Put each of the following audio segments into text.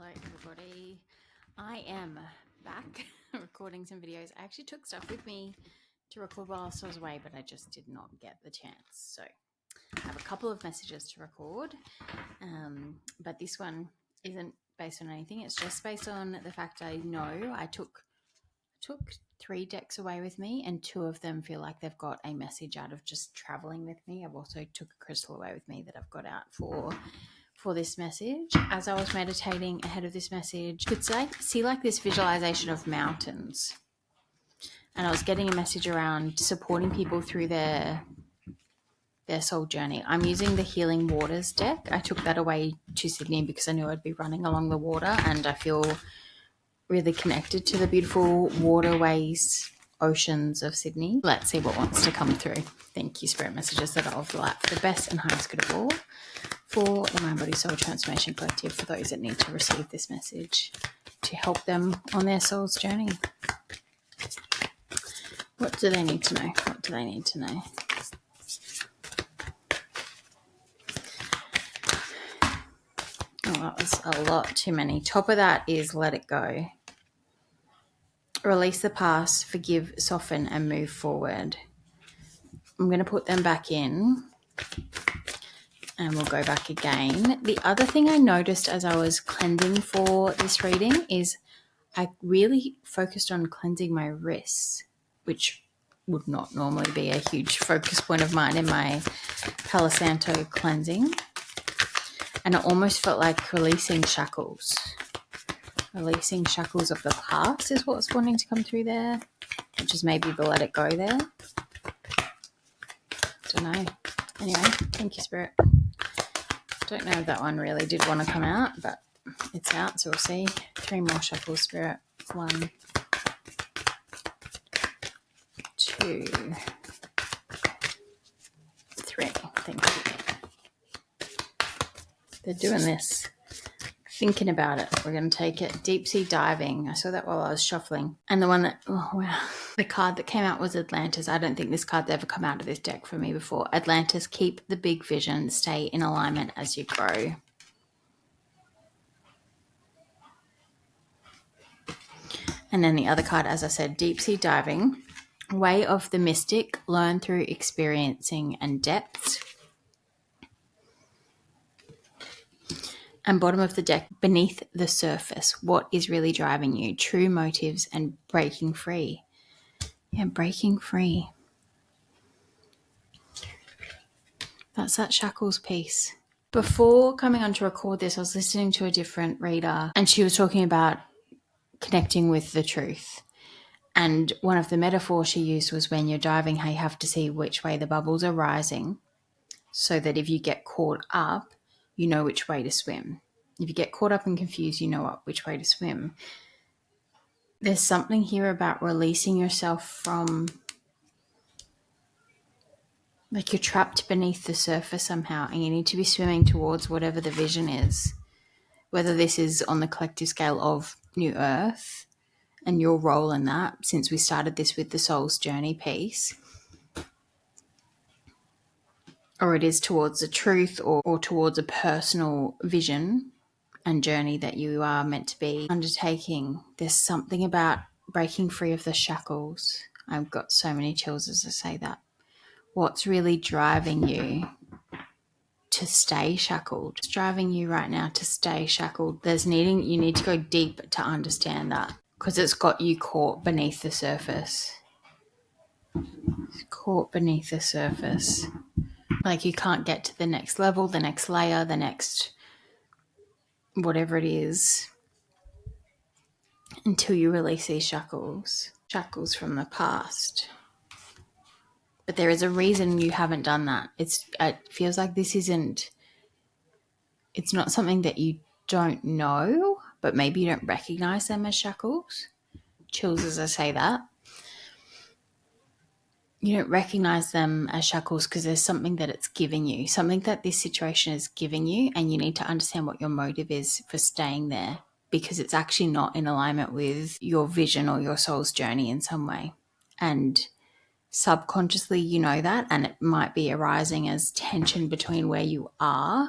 Hello everybody, I am back recording some videos. I actually took stuff with me to record while I was away, but I just did not get the chance. So I have a couple of messages to record, but this one isn't based on anything. It's just based on the fact I know I took 3 decks away with me, and 2 of them feel like they've got a message out of just traveling with me. I've also took a crystal away with me that I've got out for this message. As I was meditating ahead of this message, you could see like this visualization of mountains, and I was getting a message around supporting people through their soul journey. I'm using the Healing Waters deck. I took that away to Sydney because I knew I'd be running along the water, and I feel really connected to the beautiful waterways, oceans of Sydney. Let's see what wants to come through. Thank you, Spirit Messages, that are of the light for the best and highest good of all, for the Mind Body Soul Transformation Collective, for those that need to receive this message to help them on their soul's journey. What do they need to know? What do they need to know? Oh, that was a lot too many. Top of that is let it go. Release the past, forgive, soften, and move forward. I'm going to put them back in, and we'll go back again. The other thing I noticed as I was cleansing for this reading is I really focused on cleansing my wrists, which would not normally be a huge focus point of mine in my Palo Santo cleansing. And it almost felt like releasing shackles. Releasing shackles of the past is what's wanting to come through there, which is maybe the let it go there. Don't know. Anyway, thank you, Spirit. Don't know if that one really did want to come out, but it's out, so we'll see. 3 more shackles, Spirit. 1, 2, 3. Thank you. They're doing this. Thinking about it. We're going to take it. Deep sea diving. I saw that while I was shuffling. And the one that, oh wow, the card that came out was Atlantis. I don't think this card's ever come out of this deck for me before. Atlantis, keep the big vision. Stay in alignment as you grow. And then the other card, as I said, deep sea diving. Way of the mystic. Learn through experiencing and depths. And bottom of the deck, beneath the surface, what is really driving you? True motives and breaking free. Yeah, breaking free. That's that shackles piece. Before coming on to record this, I was listening to a different reader, and she was talking about connecting with the truth. And one of the metaphors she used was when you're diving, how you have to see which way the bubbles are rising, so that if you get caught up, you know which way to swim. If you get caught up and confused, you know which way to swim. There's something here about releasing yourself from, like, you're trapped beneath the surface somehow, and you need to be swimming towards whatever the vision is, whether this is on the collective scale of New Earth and your role in that, since we started this with the soul's journey piece, or it is towards the truth, or towards a personal vision and journey that you are meant to be undertaking. There's something about breaking free of the shackles. I've got so many chills as I say that. What's really driving you to stay shackled? What's driving you right now to stay shackled? You need to go deep to understand that, because it's got you caught beneath the surface. Caught beneath the surface. Like you can't get to the next level, the next layer, the next whatever it is, until you release these shackles from the past. But there is a reason you haven't done that. It feels like it's not something that you don't know, but maybe you don't recognize them as shackles. Chills as I say that. You don't recognize them as shackles because there's something that it's giving you, something that this situation is giving you, and you need to understand what your motive is for staying there, because it's actually not in alignment with your vision or your soul's journey in some way. And subconsciously you know that, and it might be arising as tension between where you are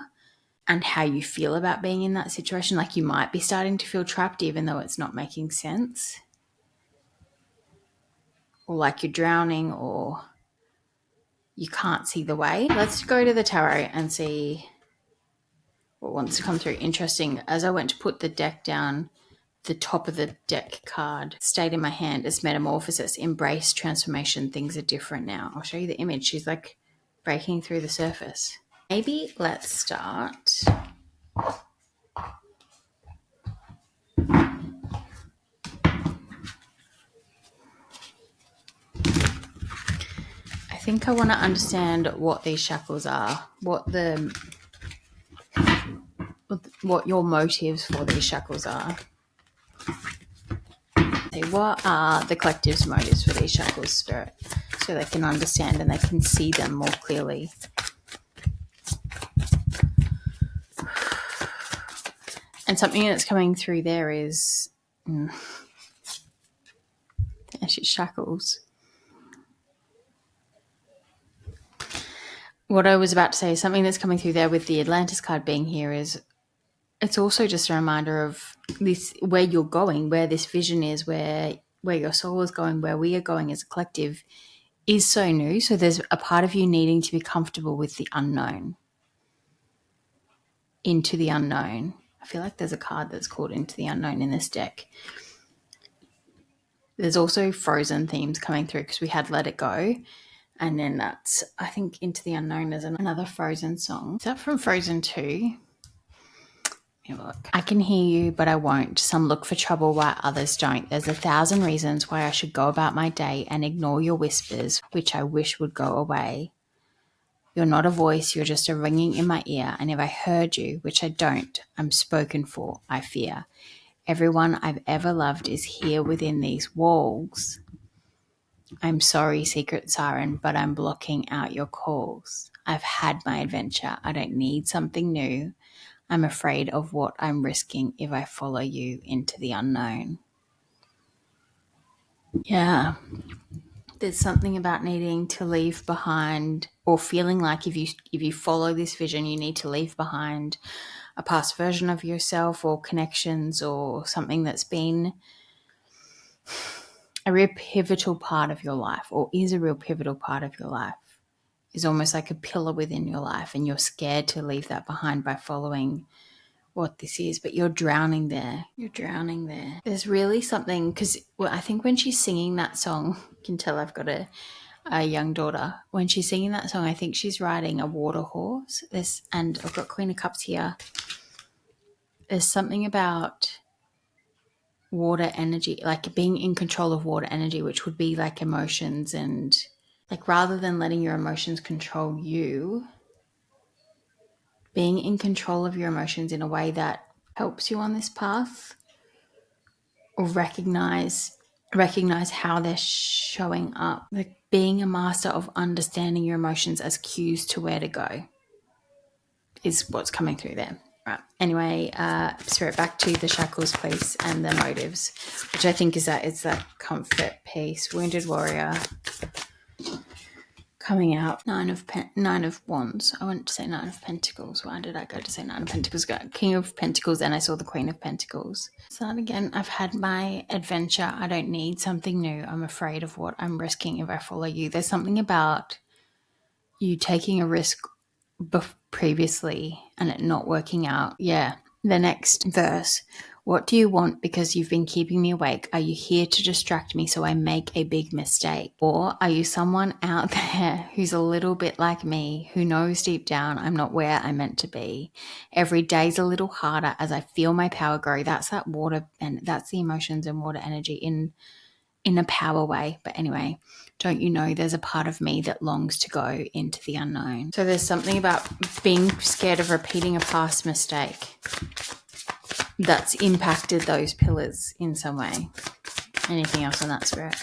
and how you feel about being in that situation. Like you might be starting to feel trapped even though it's not making sense, or like you're drowning, or you can't see the way. Let's go to the tarot and see what wants to come through. Interesting. As I went to put the deck down, the top of the deck card stayed in my hand as metamorphosis, embrace transformation. Things are different now. I'll show you the image. She's like breaking through the surface. Maybe let's start. I think I want to understand what these shackles are, what your motives for these shackles are. What are the collective's motives for these shackles, Spirit, so they can understand and they can see them more clearly. And something that's coming through there is actually shackles. What I was about to say is something that's coming through there with the Atlantis card being here is it's also just a reminder of this, where you're going, where this vision is, where your soul is going, where we are going as a collective is so new. So there's a part of you needing to be comfortable with the unknown. Into the unknown. I feel like there's a card that's called Into the Unknown in this deck. There's also Frozen themes coming through because we had Let It Go. And then that's, I think, Into the Unknown is another Frozen song. Is that from Frozen 2? Look. I can hear you, but I won't. Some look for trouble while others don't. There's 1,000 reasons why I should go about my day and ignore your whispers, which I wish would go away. You're not a voice, you're just a ringing in my ear, and if I heard you, which I don't, I'm spoken for, I fear. Everyone I've ever loved is here within these walls. I'm sorry, secret siren, but I'm blocking out your calls. I've had my adventure. I don't need something new. I'm afraid of what I'm risking if I follow you into the unknown. Yeah. There's something about needing to leave behind, or feeling like if you follow this vision, you need to leave behind a past version of yourself or connections or something that's been a real pivotal part of your life, or is a real pivotal part of your life, is almost like a pillar within your life, and you're scared to leave that behind by following what this is, but you're drowning there. You're drowning there. There's really something, because I think when she's singing that song, you can tell I've got a young daughter. When she's singing that song, I think she's riding a water horse. And I've got Queen of Cups here. There's something about water energy, like being in control of water energy, which would be like emotions, and like rather than letting your emotions control you, being in control of your emotions in a way that helps you on this path, or recognize how they're showing up, like being a master of understanding your emotions as cues to where to go is what's coming through there. Right. Anyway, Spirit, back to the shackles, please, and the motives, which I think is that it's that comfort piece. Wounded warrior coming out. Nine of Wands. I went to say Nine of Pentacles. Why did I go to say Nine of Pentacles? King of Pentacles, and I saw the Queen of Pentacles. So that again, I've had my adventure. I don't need something new. I'm afraid of what I'm risking if I follow you. There's something about you taking a risk previously and it not working out. Yeah. The next verse. What do you want because you've been keeping me awake? Are you here to distract me so I make a big mistake? Or are you someone out there who's a little bit like me, who knows deep down I'm not where I'm meant to be? Every day's a little harder as I feel my power grow. That's that water, and that's the emotions and water energy in a power way. But anyway, don't you know there's a part of me that longs to go into the unknown? So there's something about being scared of repeating a past mistake that's impacted those pillars in some way. Anything else on that, Spirit?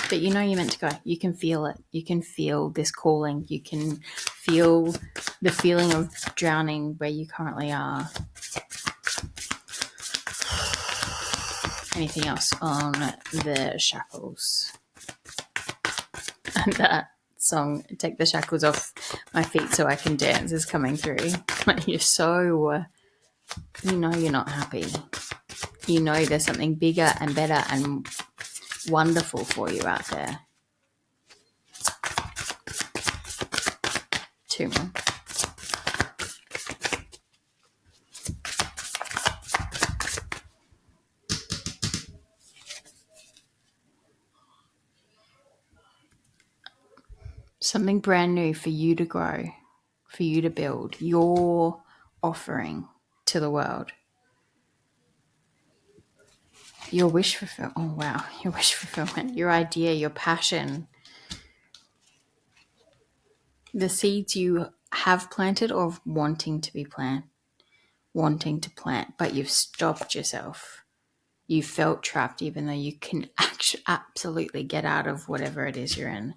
But you know you're meant to go. You can feel it. You can feel this calling. You can feel the feeling of drowning where you currently are. Anything else on the shackles? And that song, Take the Shackles Off My feet so I can dance is coming through. You're so, you know you're not happy. You know there's something bigger and better and wonderful for you out there. 2 more. Something brand new for you to grow, for you to build, your offering to the world. Your wish fulfillment. Oh, wow. Your wish fulfillment, your idea, your passion. The seeds you have planted or wanting to plant, but you've stopped yourself. You felt trapped even though you can absolutely get out of whatever it is you're in.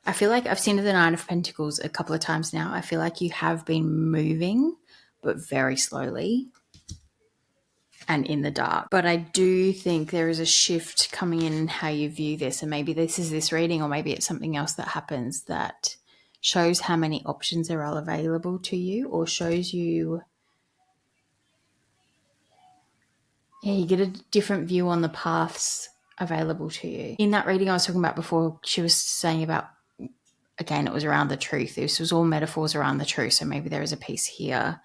I feel like I've seen the Nine of Pentacles a couple of times now. I feel like you have been moving, but very slowly and in the dark. But I do think there is a shift coming in how you view this. And maybe this is this reading, or maybe it's something else that happens that shows how many options are all available to you, or shows you, you get a different view on the paths available to you. In that reading I was talking about before, she was saying about, again, it was around the truth. This was all metaphors around the truth. So maybe there is a piece here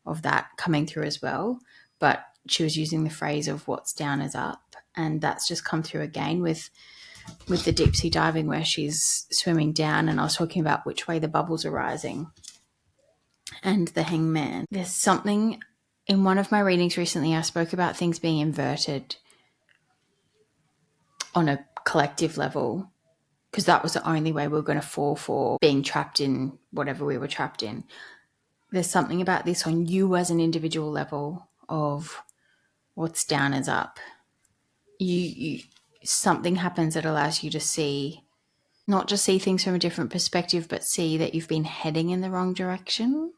of that coming through as well. But she was using the phrase of what's down is up. And that's just come through again with the deep sea diving, where she's swimming down. And I was talking about which way the bubbles are rising and the hangman. There's something in one of my readings recently, I spoke about things being inverted on a collective level, because that was the only way we were going to fall for being trapped in whatever we were trapped in. There's something about this on you as an individual level of what's down is up. You something happens that allows you to see, not just see things from a different perspective, but see that you've been heading in the wrong direction.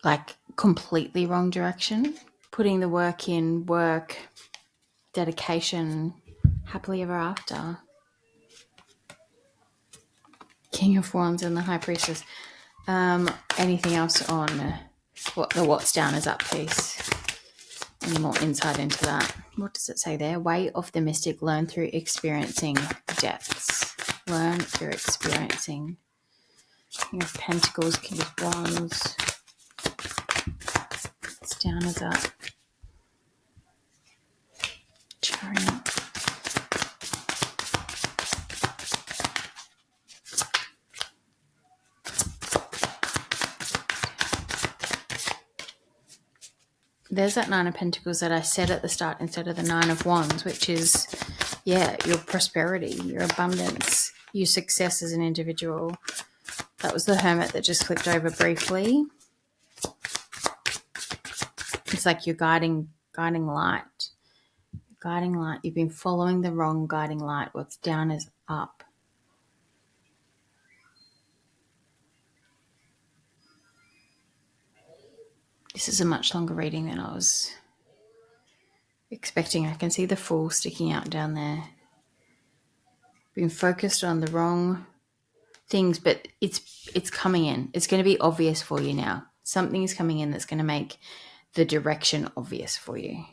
Like completely wrong direction. Putting the work in, dedication, happily ever after. King of Wands and the High Priestess. Anything else on what the what's down is up piece? Any more insight into that? What does it say there? Way of the mystic, learn through experiencing depths. Learn through experiencing. King of Pentacles, King of Wands. What's down is up. Chariot. There's that Nine of Pentacles that I said at the start instead of the Nine of Wands, which is, your prosperity, your abundance, your success as an individual. That was the Hermit that just flipped over briefly. It's like your guiding light. Guiding light. You've been following the wrong guiding light. What's down is up. This is a much longer reading than I was expecting. I can see the Fool sticking out down there. Been focused on the wrong things, but it's coming in. It's going to be obvious for you now. Something is coming in that's going to make the direction obvious for you.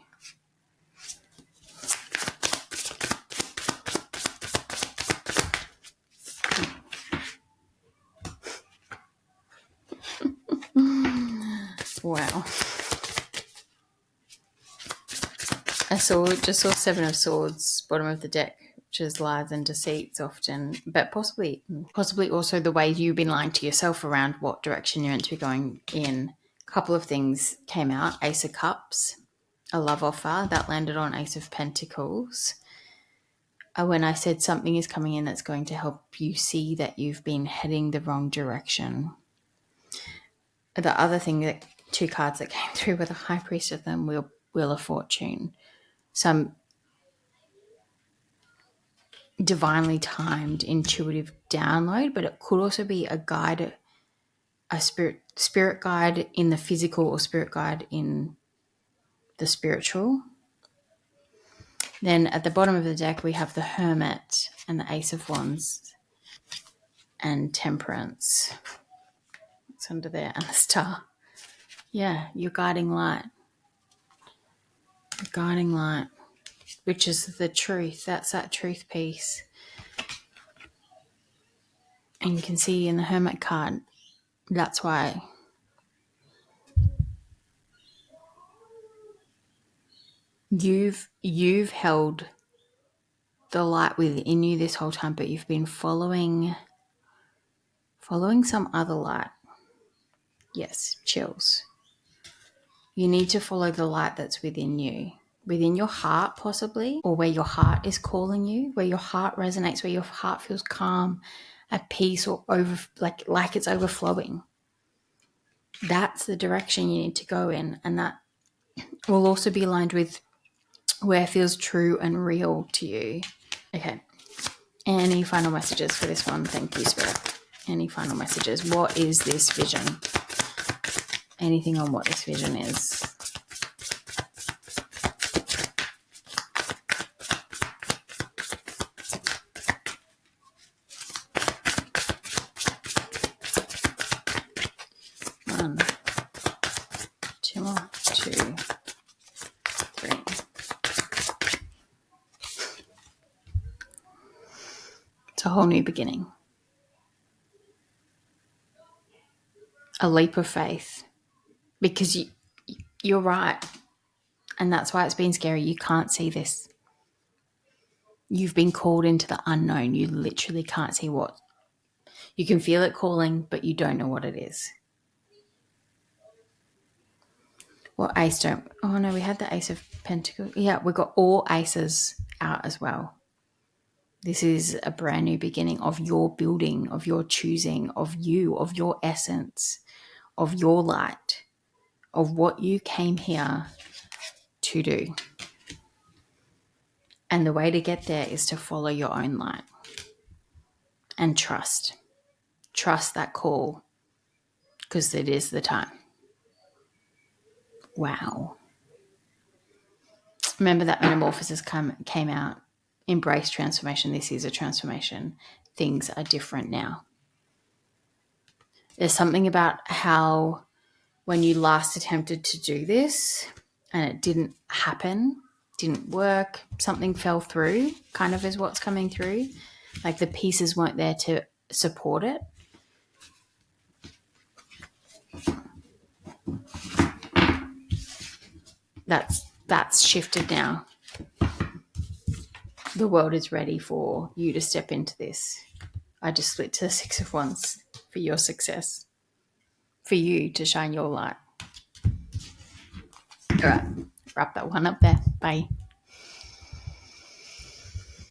Wow. I just saw Seven of Swords, bottom of the deck, which is lies and deceits often, but possibly also the way you've been lying to yourself around what direction you're meant to be going in. A couple of things came out. Ace of Cups, a love offer, that landed on Ace of Pentacles. When I said something is coming in that's going to help you see that you've been heading the wrong direction. The other thing, that 2 cards that came through with a High Priest of them, Wheel of Fortune. Some divinely timed intuitive download, but it could also be a guide, a spirit guide in the physical, or spirit guide in the spiritual. Then at the bottom of the deck we have the Hermit and the Ace of Wands, and Temperance. It's under there, and the Star. Yeah, your guiding light. Your guiding light, which is the truth. That's that truth piece. And you can see in the Hermit card, that's why you've held the light within you this whole time, but you've been following some other light. Yes, chills. You need to follow the light that's within you, within your heart possibly, or where your heart is calling you, where your heart resonates, where your heart feels calm, at peace, or like it's overflowing. That's the direction you need to go in, and that will also be aligned with where it feels true and real to you. Okay. Any final messages for this one? Thank you, Spirit. Any final messages? What is this vision? Anything on what this vision is? One, two more, 2, 3. It's a whole new beginning. A leap of faith. Because you're right. And that's why it's been scary. You can't see this. You've been called into the unknown. You literally can't see what. You can feel it calling, but you don't know what it is. Well, ace don't. Oh no, we had the Ace of Pentacles. Yeah, we've got all aces out as well. This is a brand new beginning of your building, of your choosing, of you, of your essence, of your light, of what you came here to do. And the way to get there is to follow your own light and trust. Trust that call, because it is the time. Wow. Remember that Metamorphosis came out. Embrace transformation. This is a transformation. Things are different now. There's something about how when you last attempted to do this and it didn't happen, didn't work, something fell through, kind of is what's coming through. Like the pieces weren't there to support it. That's shifted now. The world is ready for you to step into this. I just split to the 6 of Wands for your success, for you to shine your light. All right, wrap that one up there. Bye.